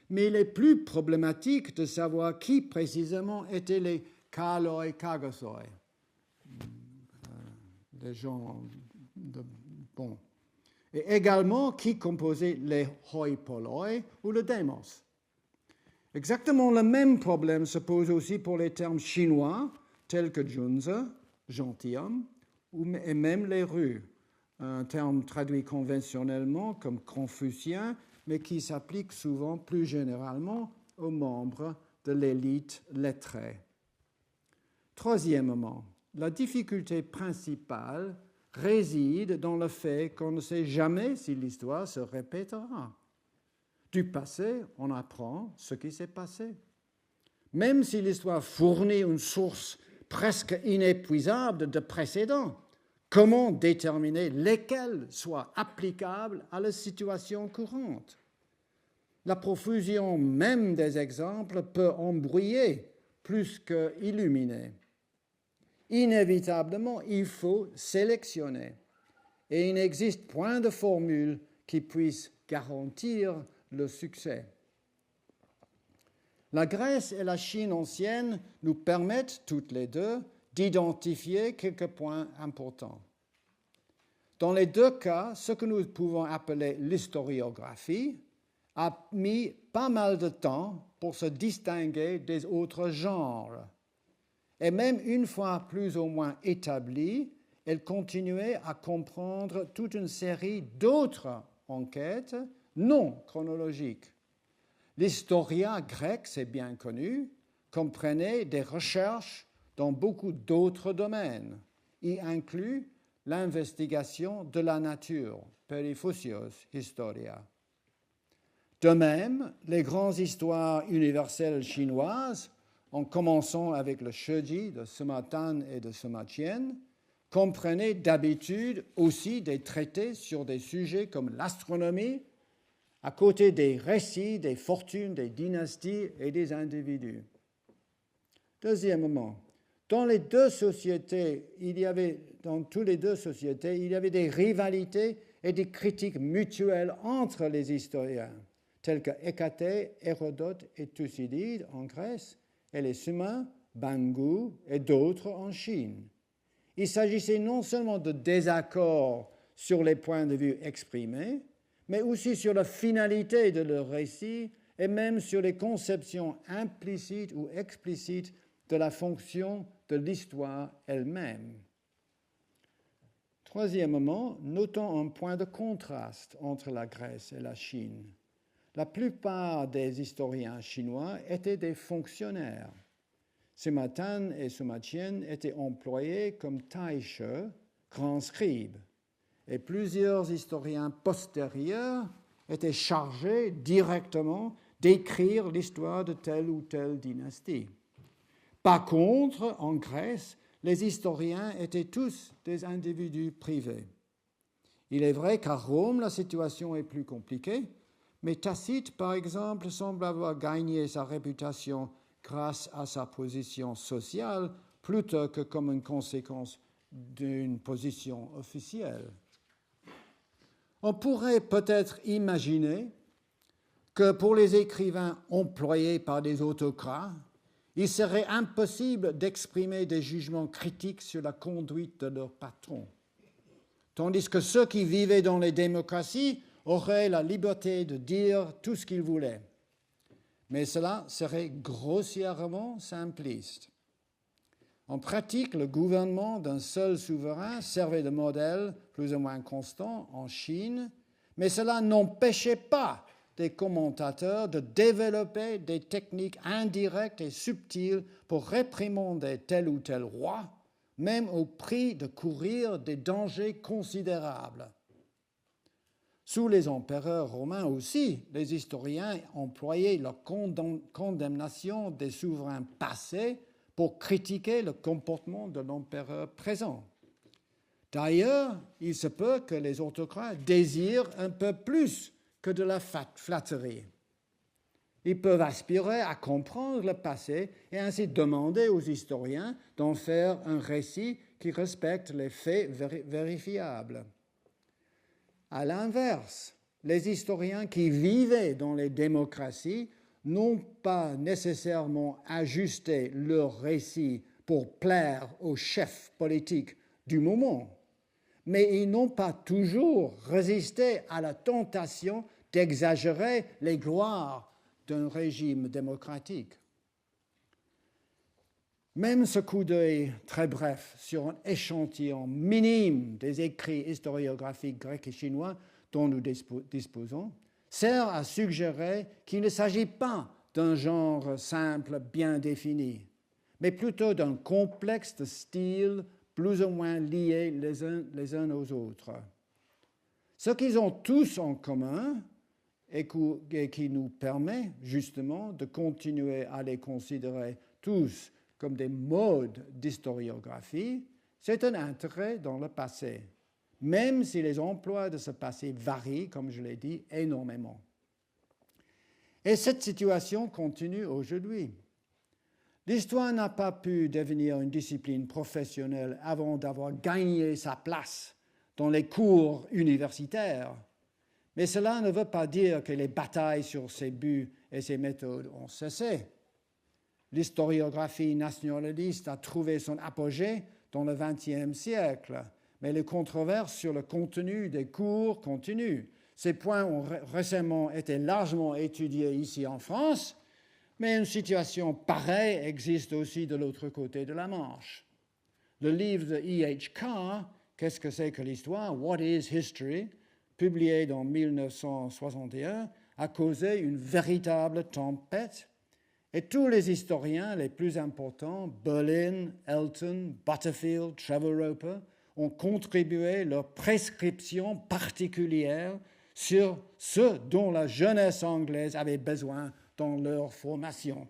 Mais il est plus problématique de savoir qui précisément étaient les kaloi kagosoi, les gens de bon, et également qui composaient les hoi polloi ou le démos. Exactement le même problème se pose aussi pour les termes chinois tels que junzi, gentilhomme, et même les rues, un terme traduit conventionnellement comme confucien, mais qui s'applique souvent plus généralement aux membres de l'élite lettrée. Troisièmement, la difficulté principale réside dans le fait qu'on ne sait jamais si l'histoire se répétera. Du passé, on apprend ce qui s'est passé. Même si l'histoire fournit une source presque inépuisable de précédents, comment déterminer lesquels soient applicables à la situation courante? La profusion même des exemples peut embrouiller plus qu'illuminer. Inévitablement, il faut sélectionner. Et il n'existe point de formule qui puisse garantir le succès. La Grèce et la Chine ancienne nous permettent toutes les deux d'identifier quelques points importants. Dans les deux cas, ce que nous pouvons appeler l'historiographie a mis pas mal de temps pour se distinguer des autres genres. Et même une fois plus ou moins établie, elle continuait à comprendre toute une série d'autres enquêtes non chronologiques. L'historia grec, c'est bien connu, comprenait des recherches dans beaucoup d'autres domaines, y inclut l'investigation de la nature, Periphusios Historia. De même, les grandes histoires universelles chinoises, en commençant avec le Shiji de Sima Tan et de Sima Qian, comprenaient d'habitude aussi des traités sur des sujets comme l'astronomie, à côté des récits des fortunes des dynasties et des individus. Deuxièmement, dans les deux sociétés, dans toutes les deux sociétés, il y avait des rivalités et des critiques mutuelles entre les historiens, tels que Hécatée, Hérodote et Thucydide en Grèce, et les Sumer, Bangu et d'autres en Chine. Il s'agissait non seulement de désaccords sur les points de vue exprimés, mais aussi sur la finalité de leur récit et même sur les conceptions implicites ou explicites de la fonction de l'histoire elle-même. Troisièmement, notons un point de contraste entre la Grèce et la Chine. La plupart des historiens chinois étaient des fonctionnaires. Sima Tan et Sima Qian étaient employés comme taishe, grands scribes, et plusieurs historiens postérieurs étaient chargés directement d'écrire l'histoire de telle ou telle dynastie. Par contre, en Grèce, les historiens étaient tous des individus privés. Il est vrai qu'à Rome, la situation est plus compliquée, mais Tacite, par exemple, semble avoir gagné sa réputation grâce à sa position sociale plutôt que comme une conséquence d'une position officielle. On pourrait peut-être imaginer que pour les écrivains employés par des autocrates, il serait impossible d'exprimer des jugements critiques sur la conduite de leurs patrons, tandis que ceux qui vivaient dans les démocraties auraient la liberté de dire tout ce qu'ils voulaient. Mais cela serait grossièrement simpliste. En pratique, le gouvernement d'un seul souverain servait de modèle plus ou moins constant en Chine, mais cela n'empêchait pas des commentateurs de développer des techniques indirectes et subtiles pour réprimander tel ou tel roi, même au prix de courir des dangers considérables. Sous les empereurs romains aussi, les historiens employaient la condamnation des souverains passés pour critiquer le comportement de l'empereur présent. D'ailleurs, il se peut que les autocrates désirent un peu plus que de la flatterie. Ils peuvent aspirer à comprendre le passé et ainsi demander aux historiens d'en faire un récit qui respecte les faits vérifiables. À l'inverse, les historiens qui vivaient dans les démocraties n'ont pas nécessairement ajusté leur récit pour plaire aux chefs politiques du moment, mais ils n'ont pas toujours résisté à la tentation d'exagérer les gloires d'un régime démocratique. Même ce coup d'œil très bref sur un échantillon minime des écrits historiographiques grecs et chinois dont nous disposons sert à suggérer qu'il ne s'agit pas d'un genre simple bien défini, mais plutôt d'un complexe de styles plus ou moins liés les uns aux autres. Ce qu'ils ont tous en commun et qui nous permet justement de continuer à les considérer tous comme des modes d'historiographie, c'est un intérêt dans le passé, même si les emplois de ce passé varient, comme je l'ai dit, énormément. Et cette situation continue aujourd'hui. L'histoire n'a pas pu devenir une discipline professionnelle avant d'avoir gagné sa place dans les cours universitaires, mais cela ne veut pas dire que les batailles sur ses buts et ses méthodes ont cessé. l'historiographie nationaliste a trouvé son apogée dans le XXe siècle, mais les controverses sur le contenu des cours continuent. Ces points ont récemment été largement étudiés ici en France, mais une situation pareille existe aussi de l'autre côté de la Manche. Le livre de E.H. Carr, Qu'est-ce que c'est que l'histoire? What is History? Publié en 1961, a causé une véritable tempête et tous les historiens les plus importants, Berlin, Elton, Butterfield, Trevor Roper, ont contribué leurs prescriptions particulières sur ce dont la jeunesse anglaise avait besoin dans leur formation.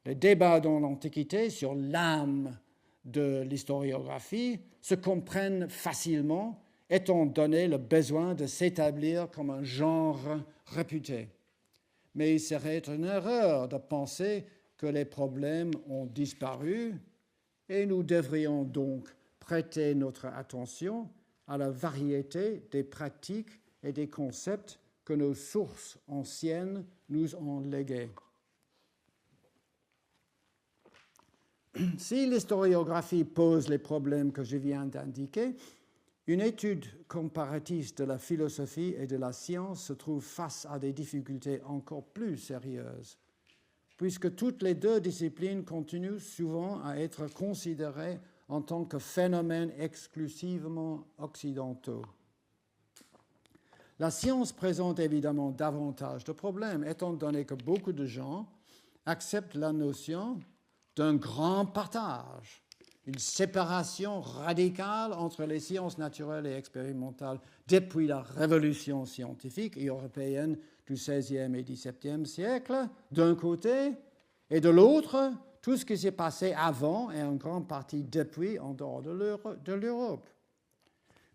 Les débats dans l'Antiquité sur l'âme de l'historiographie se comprennent facilement, étant donné le besoin de s'établir comme un genre réputé. Mais il serait une erreur de penser que les problèmes ont disparu et nous devrions donc prêter notre attention à la variété des pratiques et des concepts que nos sources anciennes nous ont légués. Si l'historiographie pose les problèmes que je viens d'indiquer, une étude comparatiste de la philosophie et de la science se trouve face à des difficultés encore plus sérieuses, puisque toutes les deux disciplines continuent souvent à être considérées en tant que phénomènes exclusivement occidentaux. La science présente évidemment davantage de problèmes, étant donné que beaucoup de gens acceptent la notion d'un grand partage, une séparation radicale entre les sciences naturelles et expérimentales depuis la révolution scientifique européenne du XVIe et XVIIe siècle, d'un côté, et de l'autre, tout ce qui s'est passé avant et en grande partie depuis en dehors de l'Europe.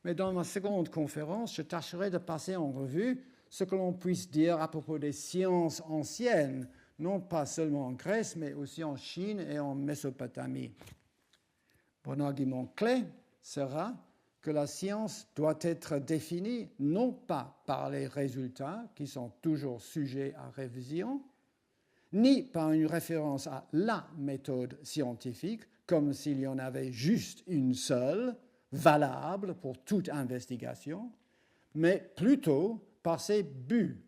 Mais dans ma seconde conférence, je tâcherai de passer en revue ce que l'on puisse dire à propos des sciences anciennes, non pas seulement en Grèce, mais aussi en Chine et en Mésopotamie. Mon argument clé sera que la science doit être définie non pas par les résultats, qui sont toujours sujets à révision, ni par une référence à la méthode scientifique, comme s'il y en avait juste une seule, valable pour toute investigation, mais plutôt par ses buts,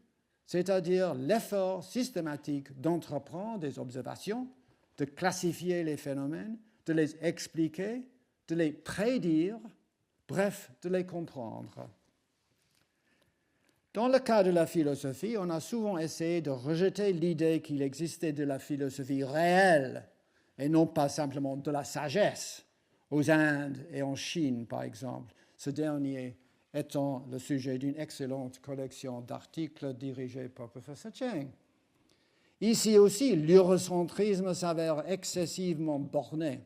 c'est-à-dire l'effort systématique d'entreprendre des observations, de classifier les phénomènes, de les expliquer, de les prédire, bref, de les comprendre. Dans le cas de la philosophie, on a souvent essayé de rejeter l'idée qu'il existait de la philosophie réelle et non pas simplement de la sagesse, aux Indes et en Chine, par exemple, ce dernier étant le sujet d'une excellente collection d'articles dirigés par le professeur Cheng. Ici aussi, l'eurocentrisme s'avère excessivement borné.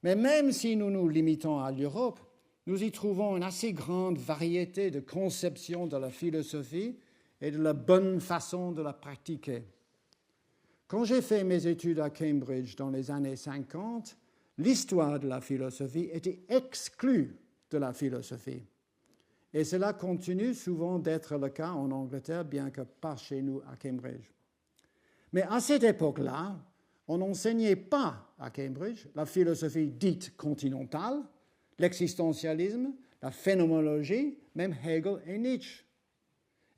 Mais même si nous nous limitons à l'Europe, nous y trouvons une assez grande variété de conceptions de la philosophie et de la bonne façon de la pratiquer. Quand j'ai fait mes études à Cambridge dans les années 50, l'histoire de la philosophie était exclue de la philosophie. Et cela continue souvent d'être le cas en Angleterre, bien que pas chez nous à Cambridge. Mais à cette époque-là, on n'enseignait pas à Cambridge la philosophie dite continentale, l'existentialisme, la phénoménologie, même Hegel et Nietzsche.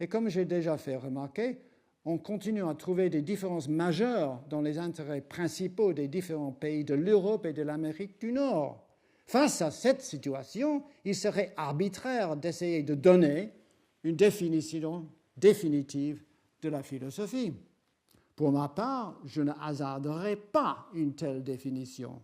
Et comme j'ai déjà fait remarquer, on continue à trouver des différences majeures dans les intérêts principaux des différents pays de l'Europe et de l'Amérique du Nord. Face à cette situation, il serait arbitraire d'essayer de donner une définition définitive de la philosophie. Pour ma part, je ne hasarderai pas une telle définition.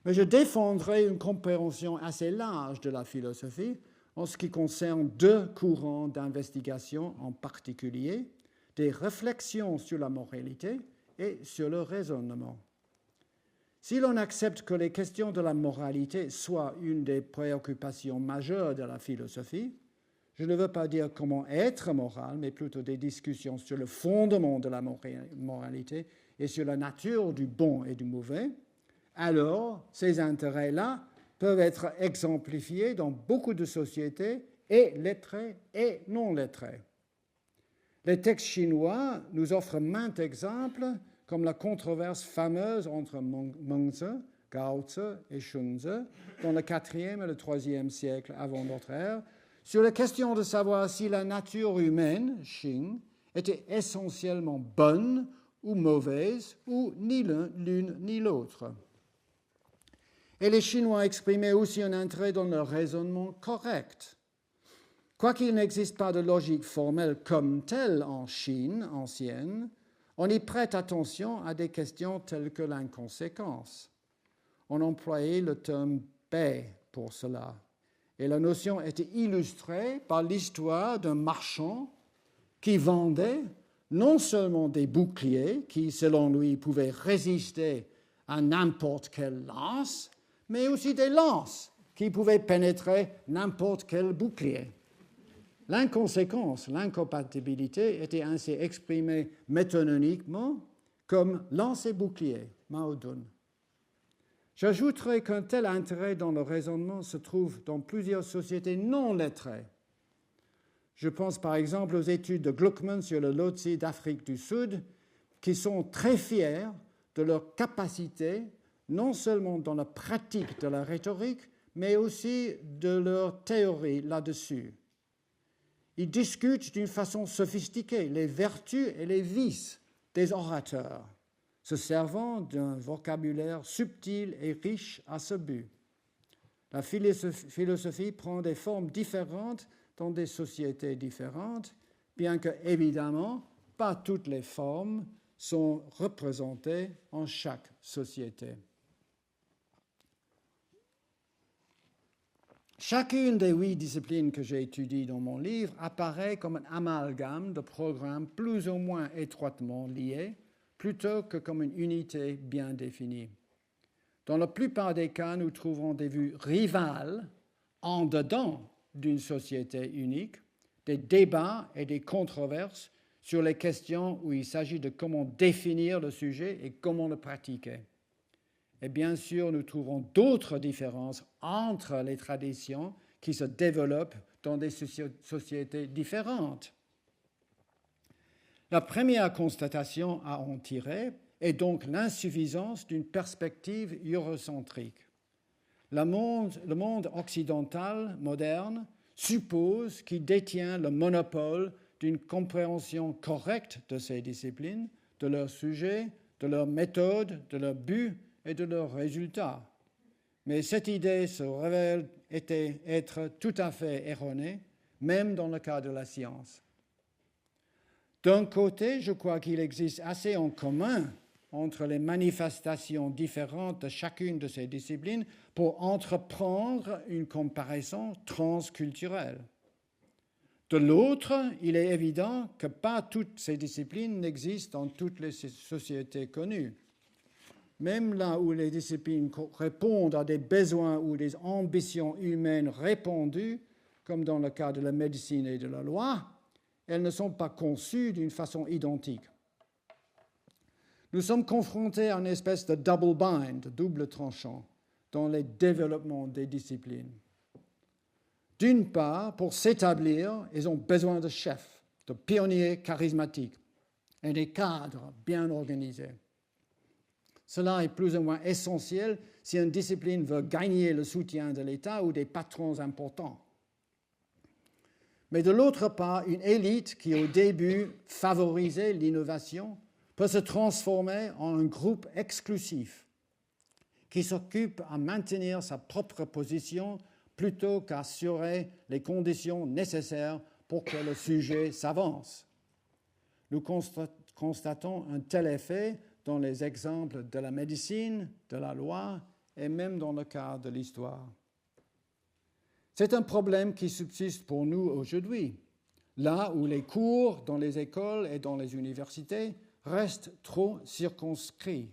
Mais je défendrai une compréhension assez large de la philosophie en ce qui concerne deux courants d'investigation en particulier, des réflexions sur la moralité et sur le raisonnement. Si l'on accepte que les questions de la moralité soient une des préoccupations majeures de la philosophie, je ne veux pas dire comment être moral, mais plutôt des discussions sur le fondement de la moralité et sur la nature du bon et du mauvais, alors ces intérêts-là peuvent être exemplifiés dans beaucoup de sociétés, et lettrées et non lettrées. Les textes chinois nous offrent maints exemples comme la controverse fameuse entre Mengzi, Gaozi et Xunzi dans le 4e et le 3e siècle avant notre ère, sur la question de savoir si la nature humaine, Xing, était essentiellement bonne ou mauvaise, ou ni l'une ni l'autre. Et les Chinois exprimaient aussi un intérêt dans leur raisonnement correct. Quoiqu'il n'existe pas de logique formelle comme telle en Chine ancienne, on y prête attention à des questions telles que l'inconséquence. On employait le terme « bei » pour cela. Et la notion était illustrée par l'histoire d'un marchand qui vendait non seulement des boucliers qui, selon lui, pouvaient résister à n'importe quelle lance, mais aussi des lances qui pouvaient pénétrer n'importe quel bouclier. L'inconséquence, l'incompatibilité était ainsi exprimée métonymiquement comme lance et bouclier, Mao Dun. J'ajouterai qu'un tel intérêt dans le raisonnement se trouve dans plusieurs sociétés non lettrées. Je pense par exemple aux études de Gluckman sur le Lotzi d'Afrique du Sud, qui sont très fiers de leur capacité, non seulement dans la pratique de la rhétorique, mais aussi de leur théorie là-dessus. Ils discutent d'une façon sophistiquée les vertus et les vices des orateurs, se servant d'un vocabulaire subtil et riche à ce but. La philosophie prend des formes différentes dans des sociétés différentes, bien que, évidemment, pas toutes les formes sont représentées en chaque société. Chacune des 8 disciplines que j'ai étudiées dans mon livre apparaît comme un amalgame de programmes plus ou moins étroitement liés, plutôt que comme une unité bien définie. Dans la plupart des cas, nous trouvons des vues rivales en dedans d'une société unique, des débats et des controverses sur les questions où il s'agit de comment définir le sujet et comment le pratiquer. Et bien sûr, nous trouvons d'autres différences entre les traditions qui se développent dans des sociétés différentes. La première constatation à en tirer est donc l'insuffisance d'une perspective eurocentrique. Le monde occidental moderne suppose qu'il détient le monopole d'une compréhension correcte de ces disciplines, de leurs sujets, de leurs méthodes, de leurs buts et de leurs résultats. Mais cette idée se révèle être tout à fait erronée, même dans le cas de la science. D'un côté, je crois qu'il existe assez en commun entre les manifestations différentes de chacune de ces disciplines pour entreprendre une comparaison transculturelle. De l'autre, il est évident que pas toutes ces disciplines n'existent dans toutes les sociétés connues. Même là où les disciplines répondent à des besoins ou des ambitions humaines répandues, comme dans le cas de la médecine et de la loi, elles ne sont pas conçues d'une façon identique. Nous sommes confrontés à une espèce de double bind, double tranchant, dans les développements des disciplines. D'une part, pour s'établir, ils ont besoin de chefs, de pionniers charismatiques et des cadres bien organisés. Cela est plus ou moins essentiel si une discipline veut gagner le soutien de l'État ou des patrons importants. Mais de l'autre part, une élite qui au début favorisait l'innovation peut se transformer en un groupe exclusif qui s'occupe à maintenir sa propre position plutôt qu'à assurer les conditions nécessaires pour que le sujet s'avance. Nous constatons un tel effet dans les exemples de la médecine, de la loi et même dans le cas de l'histoire. C'est un problème qui subsiste pour nous aujourd'hui, là où les cours dans les écoles et dans les universités restent trop circonscrits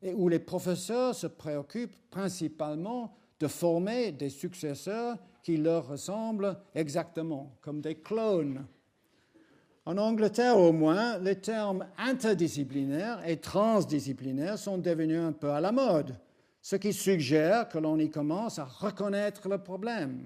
et où les professeurs se préoccupent principalement de former des successeurs qui leur ressemblent exactement, comme des clones. En Angleterre, au moins, les termes interdisciplinaires et transdisciplinaires sont devenus un peu à la mode, ce qui suggère que l'on y commence à reconnaître le problème.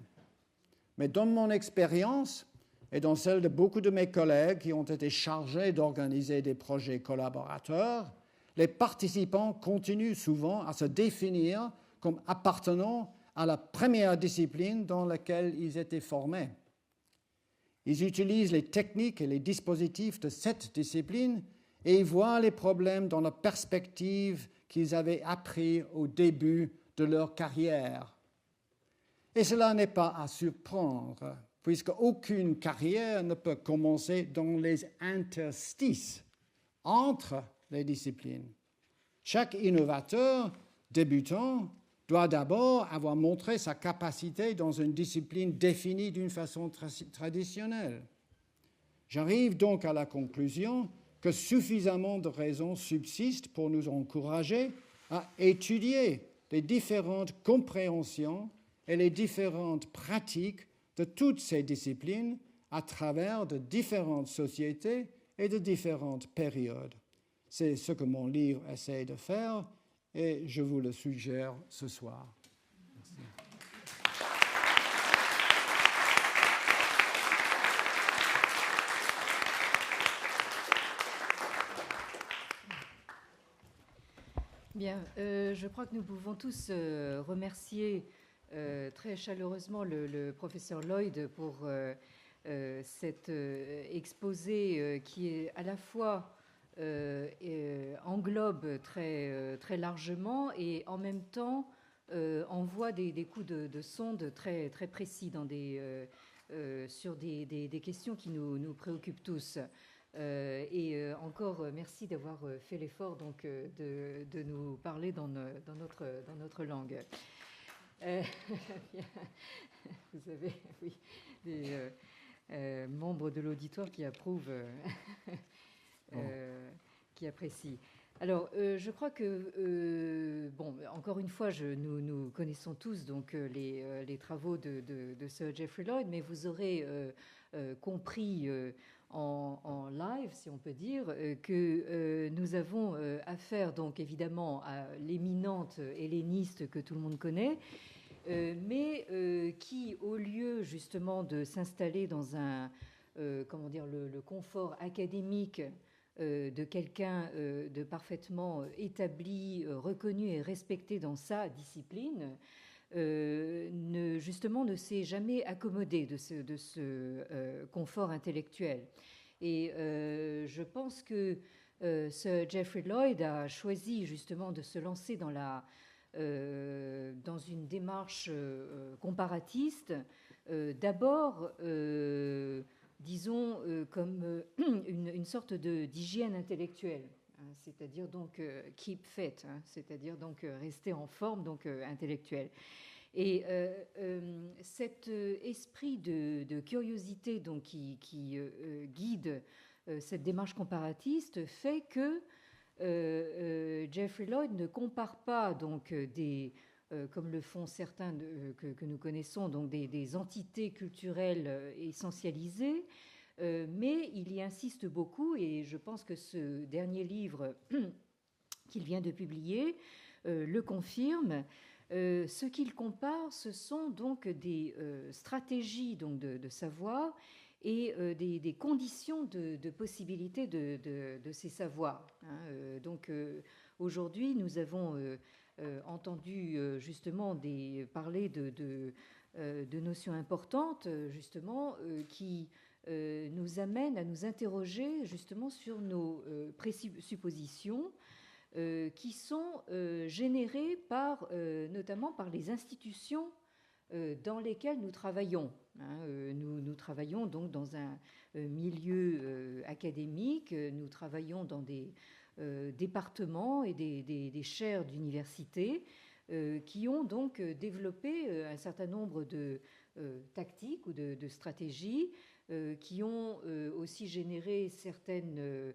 Mais dans mon expérience, et dans celle de beaucoup de mes collègues qui ont été chargés d'organiser des projets collaborateurs, les participants continuent souvent à se définir comme appartenant à la première discipline dans laquelle ils étaient formés. Ils utilisent les techniques et les dispositifs de cette discipline et ils voient les problèmes dans la perspective qu'ils avaient appris au début de leur carrière. Et cela n'est pas à surprendre, puisque aucune carrière ne peut commencer dans les interstices entre les disciplines. Chaque innovateur débutant doit d'abord avoir montré sa capacité dans une discipline définie d'une façon traditionnelle. J'arrive donc à la conclusion que suffisamment de raisons subsistent pour nous encourager à étudier les différentes compréhensions et les différentes pratiques de toutes ces disciplines à travers de différentes sociétés et de différentes périodes. C'est ce que mon livre essaie de faire et je vous le suggère ce soir. Merci. Bien, je crois que nous pouvons tous remercier très chaleureusement le professeur Lloyd pour cet exposé qui est à la fois englobe très largement et en même temps envoie des coups de sonde très précis sur des questions qui nous préoccupent tous. Encore merci d'avoir fait l'effort donc de nous parler dans notre langue. Vous avez des membres de l'auditoire qui approuvent, qui apprécient. Alors, je crois que, encore une fois, nous connaissons tous donc les travaux de Sir Geoffrey Lloyd, mais vous aurez compris en live, si on peut dire, que nous avons affaire donc évidemment à l'éminente helléniste que tout le monde connaît, mais qui, au lieu justement de s'installer dans le confort académique de quelqu'un de parfaitement établi, reconnu et respecté dans sa discipline, ne s'est jamais accommodé de ce confort intellectuel. Et je pense que Sir Geoffrey Lloyd a choisi justement de se lancer dans une démarche comparatiste, d'abord, disons, comme une sorte d'hygiène intellectuelle, hein, c'est-à-dire donc keep fit, hein, c'est-à-dire donc rester en forme donc intellectuelle. Et cet esprit de curiosité donc qui guide cette démarche comparatiste fait que Geoffrey Lloyd ne compare pas donc comme le font certains que nous connaissons, donc des entités culturelles essentialisées, mais il y insiste beaucoup, et je pense que ce dernier livre qu'il vient de publier le confirme. Ce qu'il compare, ce sont donc des stratégies donc de savoir et des conditions de possibilité de ces savoirs. Hein. Donc aujourd'hui, nous avons entendu justement parler de notions importantes justement qui nous amènent à nous interroger justement sur nos présuppositions qui sont générées notamment par les institutions dans lesquelles nous travaillons. Hein. Nous travaillons donc dans un milieu académique, nous travaillons dans des départements et des chaires d'université qui ont donc développé un certain nombre de tactiques ou de stratégies qui ont aussi généré certaines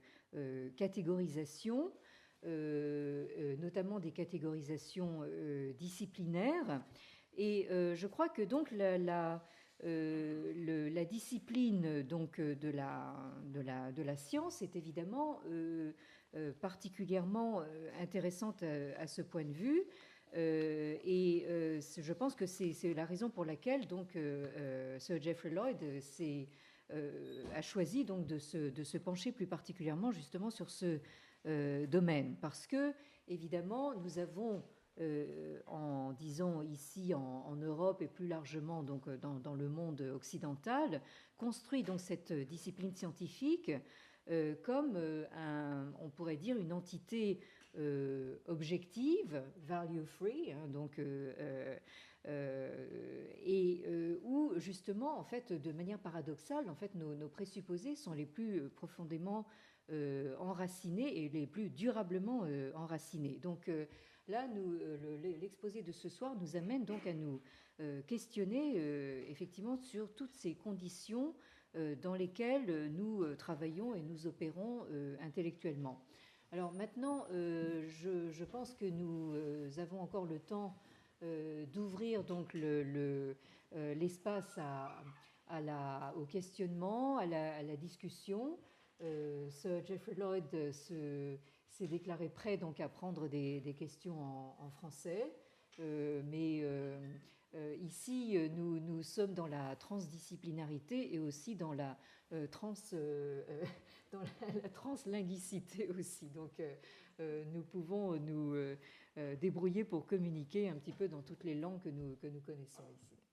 catégorisations, notamment des catégorisations disciplinaires. Et je crois que donc la discipline donc de la science est évidemment particulièrement intéressante à ce point de vue. Je pense que c'est la raison pour laquelle donc Sir Geoffrey Lloyd s'est a choisi donc de se pencher plus particulièrement justement sur ce domaine, parce que évidemment nous avons disons ici en Europe et plus largement donc dans le monde occidental, construit donc cette discipline scientifique comme on pourrait dire une entité objective, value free, hein, donc où justement en fait de manière paradoxale en fait nos présupposés sont les plus profondément enracinés et les plus durablement enracinés. Donc là, l'exposé de ce soir nous amène donc à nous questionner effectivement sur toutes ces conditions dans lesquelles nous travaillons et nous opérons intellectuellement. Alors maintenant, je pense que nous avons encore le temps d'ouvrir donc l'espace au questionnement, à la discussion. Sir Geoffrey Lloyd s'est déclaré prêt donc à prendre des questions en français, mais ici nous sommes dans la transdisciplinarité et aussi dans la translinguicité aussi. Donc nous pouvons nous débrouiller pour communiquer un petit peu dans toutes les langues que nous connaissons ici.